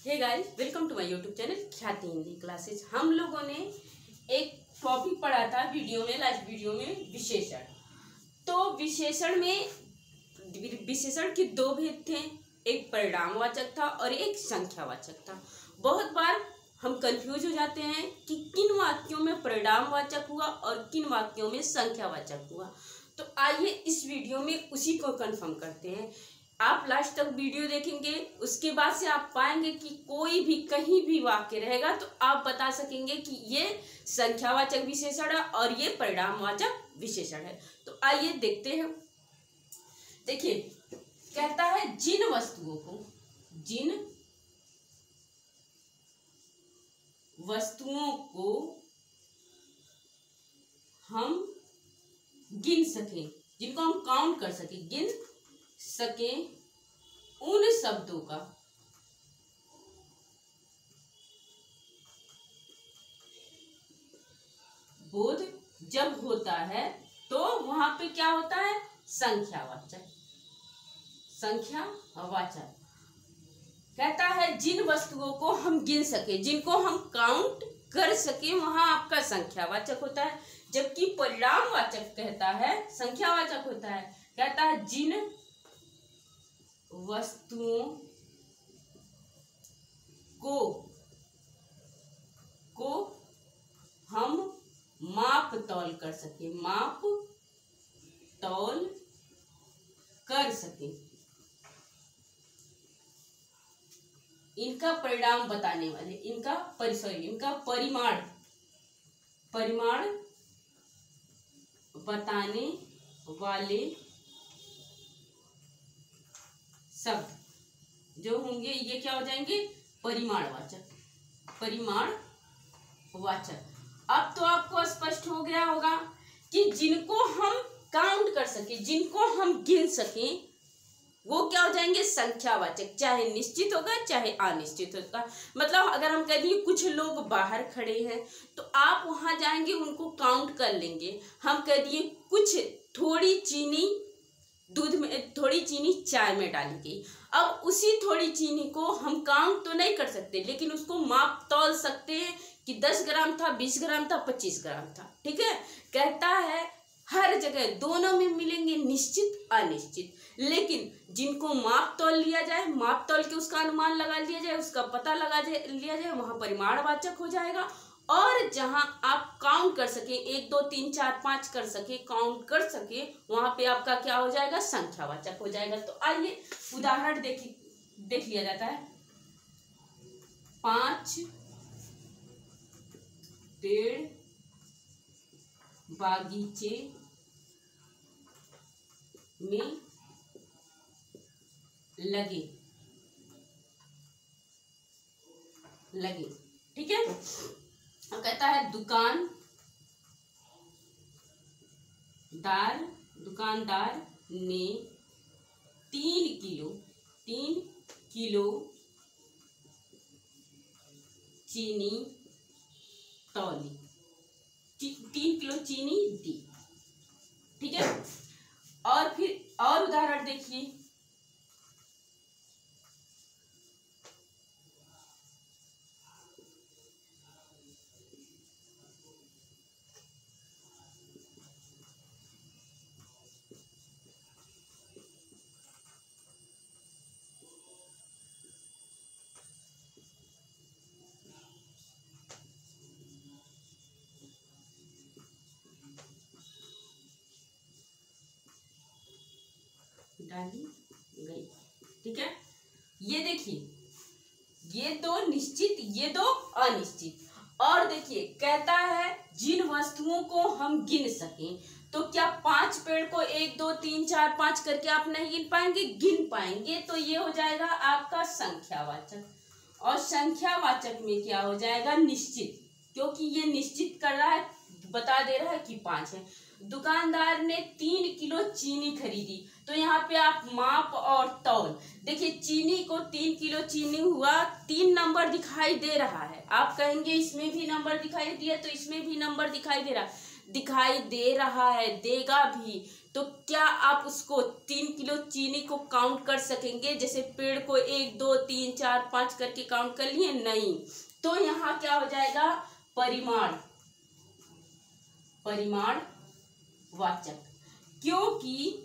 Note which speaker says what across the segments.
Speaker 1: Hey guys, welcome to my YouTube channel Khyati Hindi classes. हम लोगों ने एक टॉपिक पढ़ा था वीडियो में, लास्ट वीडियो में विशेषण। तो विशेषण के दो भेद थे, एक परिणामवाचक था और एक संख्यावाचक था। बहुत बार हम कंफ्यूज हो जाते हैं कि किन वाक्यों में परिणामवाचक हुआ और किन वाक्यों में संख्यावाचक हुआ। तो आइए इस वीडियो में उसी को कंफर्म करते हैं। आप लास्ट तक वीडियो देखेंगे, उसके बाद से आप पाएंगे कि कोई भी कहीं भी वाक्य रहेगा तो आप बता सकेंगे कि ये संख्यावाचक विशेषण है और ये परिणामवाचक विशेषण है। तो आइए देखते हैं। देखिए, कहता है जिन वस्तुओं को हम गिन सकें, जिनको हम काउंट कर सकें, गिन सकें, उन शब्दों का बोध जब होता है तो वहां पे क्या होता है? संख्यावाचक। कहता है जिन वस्तुओं को हम गिन सके, जिनको हम काउंट कर सके, वहां आपका संख्यावाचक होता है। जबकि परिणामवाचक कहता है संख्यावाचक होता है। कहता है जिन वस्तुओं को हम माप तौल कर सके, इनका परिणाम बताने वाले, इनका परिमाण बताने वाले शब्द जो होंगे ये क्या हो जाएंगे? परिमाणवाचक। अब तो आपको स्पष्ट हो गया होगा कि जिनको हम काउंट कर सके, जिनको हम गिन सके, वो क्या हो जाएंगे? संख्यावाचक। चाहे निश्चित होगा चाहे अनिश्चित होगा। मतलब अगर हम कह दिए कुछ लोग बाहर खड़े हैं तो आप वहां जाएंगे, उनको काउंट कर लेंगे। हम कह दिए कुछ थोड़ी चीनी दूध में, थोड़ी चीनी चाय में डाली गई। अब उसी थोड़ी चीनी को हम काउंट तो नहीं कर सकते, लेकिन उसको माप तौल सकते हैं कि 10 ग्राम था, 20 ग्राम था, 25 ग्राम था। ठीक है। कहता है हर जगह दोनों में मिलेंगे निश्चित अनिश्चित, लेकिन जिनको माप तौल लिया जाए, माप तौल के उसका अनुमान लगा लिया जाए, उसका पता लिया जाए, वहां परिमाणवाचक हो जाएगा। और जहां आप काउंट कर सके, 1 2 3 4 5 कर सके, काउंट कर सके, वहां पे आपका क्या हो जाएगा? संख्यावाचक हो जाएगा। तो आइए उदाहरण देख लिया जाता है। 5 पेड़ बागीचे में लगे। ठीक है। अब कहता है दुकानदार ने 3 किलो चीनी तौली, 3 किलो चीनी दी। ठीक है। और फिर और उदाहरण देखिए। डाली गई। ठीक है। ये देखिए, ये दो निश्चित, ये दो अनिश्चित। और देखिए कहता है जिन वस्तुओं को हम गिन सकें, तो क्या 5 पेड़ को 1 2 3 4 5 करके आप नहीं गिन पाएंगे? गिन पाएंगे। तो ये हो जाएगा आपका संख्यावाचक। और संख्यावाचक में क्या हो जाएगा? निश्चित, क्योंकि ये निश्चित कर रहा है, बता दे रहा है कि 5 है। दुकानदार ने 3 किलो चीनी खरीदी, तो यहाँ पे आप माप और तौल देखिए। चीनी को 3 किलो चीनी हुआ, 3 नंबर दिखाई दे रहा है। आप कहेंगे इसमें भी नंबर दिखाई दिया, तो इसमें भी नंबर दिखाई दे रहा है। दिखाई दे रहा है, देगा भी, तो क्या आप उसको 3 किलो चीनी को काउंट कर सकेंगे? जैसे पेड़ को 1 2 3 4 5 करके काउंट कर लिए? नहीं। तो यहाँ क्या हो जाएगा? परिमाण, परिमाणवाचक। क्योंकि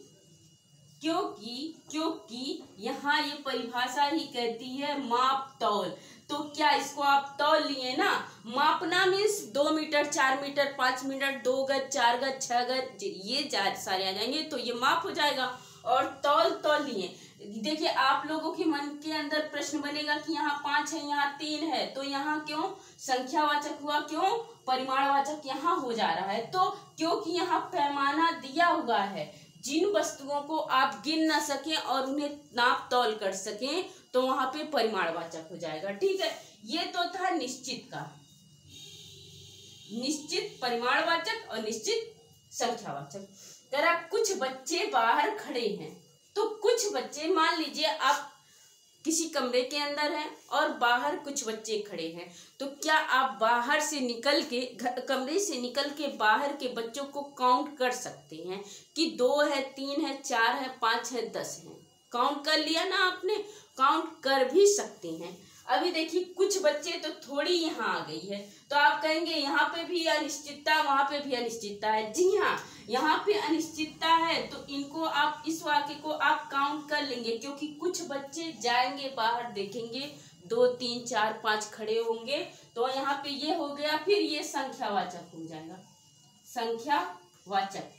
Speaker 1: यहाँ ये परिभाषा ही कहती है माप तौल। तो क्या इसको आप तौल लिए ना? मापना मीन्स 2 मीटर, 4 मीटर, 5 मीटर, 2 गज, 4 गज, 6 गज, ये सारे आ जाएंगे, तो ये माप हो जाएगा। और तौल लिए। देखिए आप लोगों के मन के अंदर प्रश्न बनेगा कि यहाँ 5 है, यहाँ 3 है, तो यहाँ क्यों संख्यावाचक हुआ, क्यों परिमाणवाचक यहाँ हो जा रहा है? तो क्योंकि यहाँ पैमाना दिया हुआ है। जिन वस्तुओं को आप गिन ना सकें और उन्हें नाप तौल कर सकें, तो वहां पे परिमाणवाचक हो जाएगा। ठीक है, ये तो था निश्चित का। निश्चित परिमाणवाचक और निश्चित संख्यावाचक। जरा कुछ बच्चे बाहर खड़े हैं, तो कुछ बच्चे, मान लीजिए आप किसी कमरे के अंदर हैं और बाहर कुछ बच्चे खड़े हैं, तो क्या आप बाहर से निकल के, कमरे से निकल के बाहर के बच्चों को काउंट कर सकते हैं कि 2 है, 3 है, 4 है, 5 है, 10 है? काउंट कर लिया ना आपने? काउंट कर भी सकते हैं। अभी देखिए कुछ बच्चे तो थोड़ी यहाँ आ गई है, तो आप कहेंगे यहाँ पे भी अनिश्चितता, वहां पे भी अनिश्चितता है। जी हाँ, यहाँ पे अनिश्चितता है, तो इनको आप, इस वाक्य को आप काउंट कर लेंगे, क्योंकि कुछ बच्चे जाएंगे बाहर, देखेंगे 2 3 4 5 खड़े होंगे, तो यहाँ पे ये हो गया, फिर ये संख्यावाचक हो जाएगा, संख्यावाचक।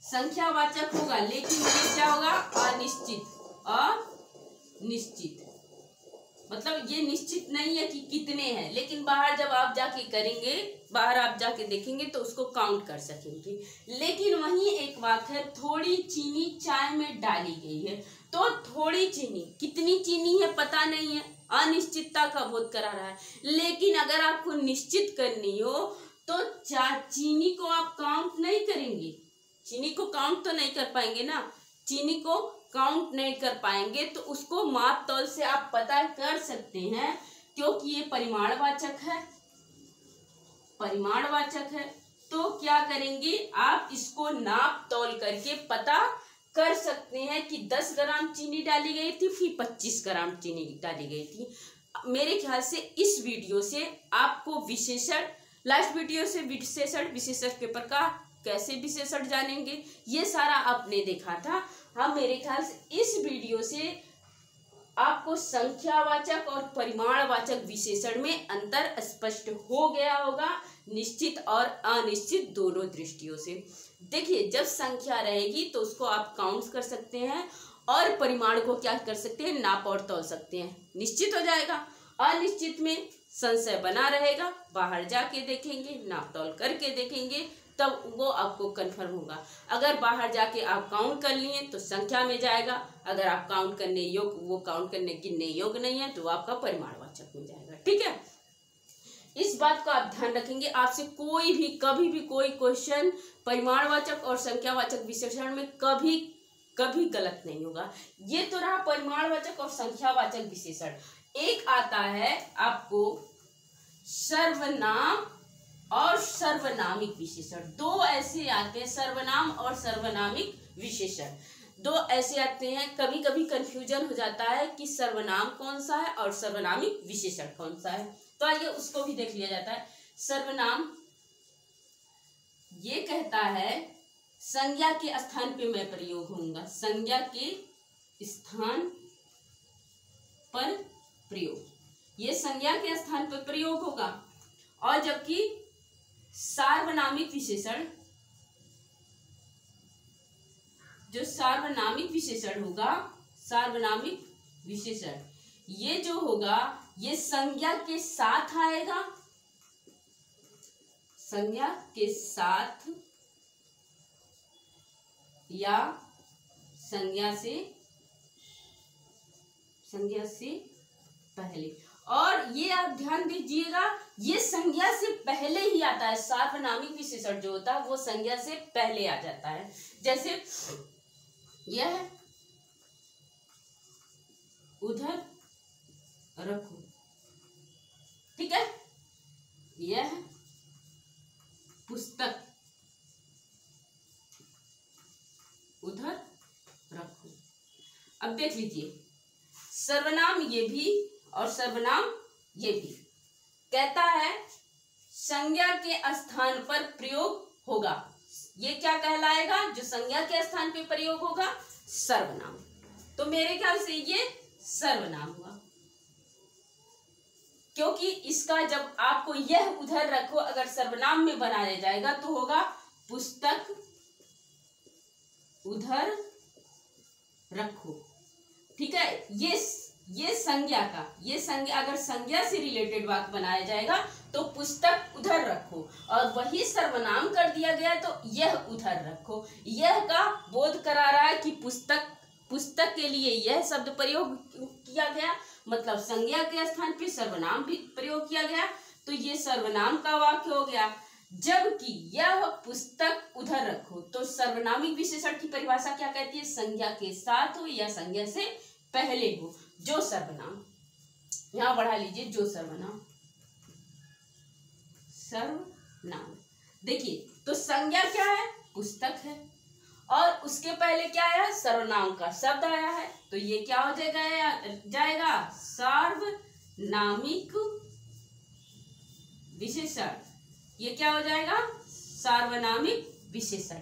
Speaker 1: संख्यावाचक होगा, लेकिन ये क्या होगा? अनिश्चित। अनिश्चित मतलब ये निश्चित नहीं है कि कितने हैं, लेकिन बाहर जब आप जाके करेंगे, बाहर आप जाके देखेंगे तो उसको काउंट कर सकेंगे। लेकिन वहीं एक बात है, थोड़ी चीनी चाय में डाली गई है, तो थोड़ी चीनी, कितनी चीनी है पता नहीं है, अनिश्चितता का बोध करा रहा है। लेकिन अगर आपको निश्चित करनी हो तो चीनी को आप काउंट नहीं करेंगे, चीनी को काउंट तो नहीं कर पाएंगे ना, चीनी को काउंट नहीं कर पाएंगे, तो उसको माप तौल से आप पता कर सकते हैं, क्योंकि ये परिमाणवाचक है, परिमाणवाचक है। तो क्या करेंगे आप? इसको नाप तौल करके पता कर सकते हैं कि 10 ग्राम चीनी डाली गई थी, फिर 25 ग्राम चीनी डाली गई थी। मेरे ख्याल से इस वीडियो से आपको विशेषण, लास्ट वीडियो से विशेषण पेपर का कैसे विशेषण जानेंगे, ये सारा आपने देखा था। हाँ, मेरे ख्याल से इस वीडियो से आपको संख्यावाचक और परिमाणवाचक विशेषण में अंतर स्पष्ट हो गया होगा, निश्चित और अनिश्चित दोनों दृष्टियों से। देखिए, जब संख्या रहेगी तो उसको आप काउंट कर सकते हैं, और परिमाण को क्या कर सकते हैं? नाप और तौल सकते हैं, निश्चित हो जाएगा। अनिश्चित में संशय बना रहेगा, बाहर जाके देखेंगे, नाप तौल करके देखेंगे, तब वो आपको कंफर्म होगा। अगर बाहर जाके आप काउंट कर लिए तो संख्या में जाएगा, अगर आप काउंट करने योग्य, वो काउंट करने गिनने योग्य नहीं है, तो आपका परिमाणवाचक में जाएगा। ठीक है, इस बात को आप ध्यान रखेंगे। आपसे कोई भी, कभी भी कोई क्वेश्चन परिमाणवाचक और संख्यावाचक विशेषण में कभी गलत नहीं होगा। ये तो रहा परिमाणवाचक और संख्यावाचक विशेषण। एक आता है आपको सर्वनाम और सर्वनामिक विशेषण। दो ऐसे आते हैं, सर्वनाम और सर्वनामिक विशेषण, दो ऐसे आते हैं। कभी कभी कंफ्यूजन हो जाता है कि सर्वनाम कौन सा है और सर्वनामिक विशेषण कौन सा है, तो आइए उसको भी देख लिया जाता है। सर्वनाम ये कहता है संज्ञा के स्थान पे मैं प्रयोग होऊंगा, संज्ञा के स्थान पर प्रयोग, ये संज्ञा के स्थान पर प्रयोग होगा। और जबकि सार्वनामिक विशेषण, जो सार्वनामिक विशेषण होगा, सार्वनामिक विशेषण ये जो होगा ये संज्ञा के साथ आएगा, संज्ञा के साथ या संज्ञा से पहले। और ये आप ध्यान दीजिएगा, ये संज्ञा से पहले ही आता है। सार्वनामिक विशेषण जो होता है वो संज्ञा से पहले आ जाता है। जैसे यह उधर रखो, ठीक है, यह पुस्तक देख लीजिए, सर्वनाम ये भी और सर्वनाम ये भी। कहता है संज्ञा के स्थान पर प्रयोग होगा, ये क्या कहलाएगा? जो संज्ञा के स्थान पे प्रयोग होगा सर्वनाम। तो मेरे ख्याल से ये सर्वनाम हुआ, क्योंकि इसका जब आपको यह उधर रखो अगर सर्वनाम में बनाया जाएगा तो होगा पुस्तक उधर रखो। ठीक है, ये संज्ञा का, ये संज्ञा अगर संज्ञा से रिलेटेड वाक्य बनाया जाएगा तो पुस्तक उधर रखो, और वही सर्वनाम कर दिया गया तो यह उधर रखो। यह का बोध करा रहा है कि पुस्तक के लिए यह शब्द प्रयोग किया गया, मतलब संज्ञा के स्थान पे सर्वनाम भी प्रयोग किया गया, तो ये सर्वनाम का वाक्य हो गया। जबकि यह पुस्तक उधर रखो, तो सर्वनामिक विशेषण की परिभाषा क्या कहती है? संज्ञा के साथ हो या संज्ञा से पहले हो, जो सर्वनाम। यहां बढ़ा लीजिए, जो सर्वनाम। देखिए, तो संज्ञा क्या है? पुस्तक है, और उसके पहले क्या आया? सर्वनाम का शब्द आया है, तो ये क्या हो जाएगा? सार्वनामिक विशेषण। ये क्या हो जाएगा? सार्वनामिक विशेषण,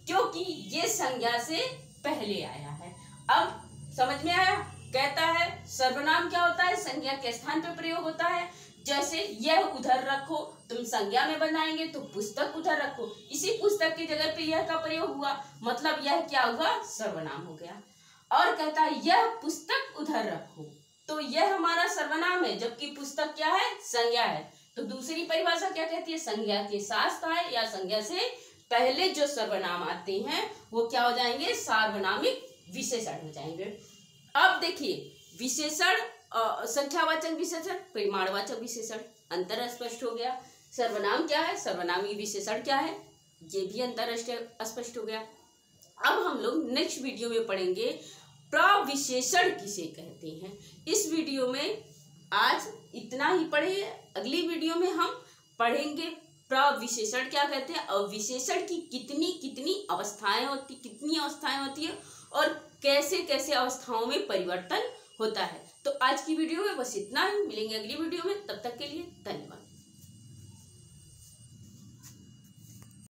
Speaker 1: क्योंकि ये संज्ञा से पहले आया है। अब समझ में आया? कहता है सर्वनाम क्या होता है? संज्ञा के स्थान पे प्रयोग होता है। जैसे यह उधर रखो, तुम संज्ञा में बनाएंगे तो पुस्तक उधर रखो, इसी पुस्तक की जगह पे यह का प्रयोग हुआ, मतलब यह क्या हुआ? सर्वनाम हो गया। और कहता है यह पुस्तक उधर रखो, तो यह हमारा सर्वनाम है, जबकि पुस्तक क्या है? संज्ञा है। तो दूसरी परिभाषा क्या कहती है? संज्ञा के साथ आए या संज्ञा से पहले जो सर्वनाम आते हैं वो क्या हो जाएंगे? सार्वनामिक विशेषण हो जाएंगे। अब देखिए, विशेषण, संख्यावाचक विशेषण, परिमाणवाचक विशेषण, अंतर स्पष्ट हो गया। सर्वनाम क्या है, सर्वनामी विशेषण क्या है, ये भी अंतर स्पष्ट हो गया। अब हम लोग नेक्स्ट वीडियो में पढ़ेंगे प्रविशेषण किसे कहते हैं। इस वीडियो में आज इतना ही पढ़े, अगली वीडियो में हम पढ़ेंगे प्रविशेषण क्या कहते हैं और विशेषण की कितनी अवस्थाएं होती है और कैसे कैसे अवस्थाओं में परिवर्तन होता है। तो आज की वीडियो में बस इतना ही, मिलेंगे अगली वीडियो में, तब तक के लिए धन्यवाद।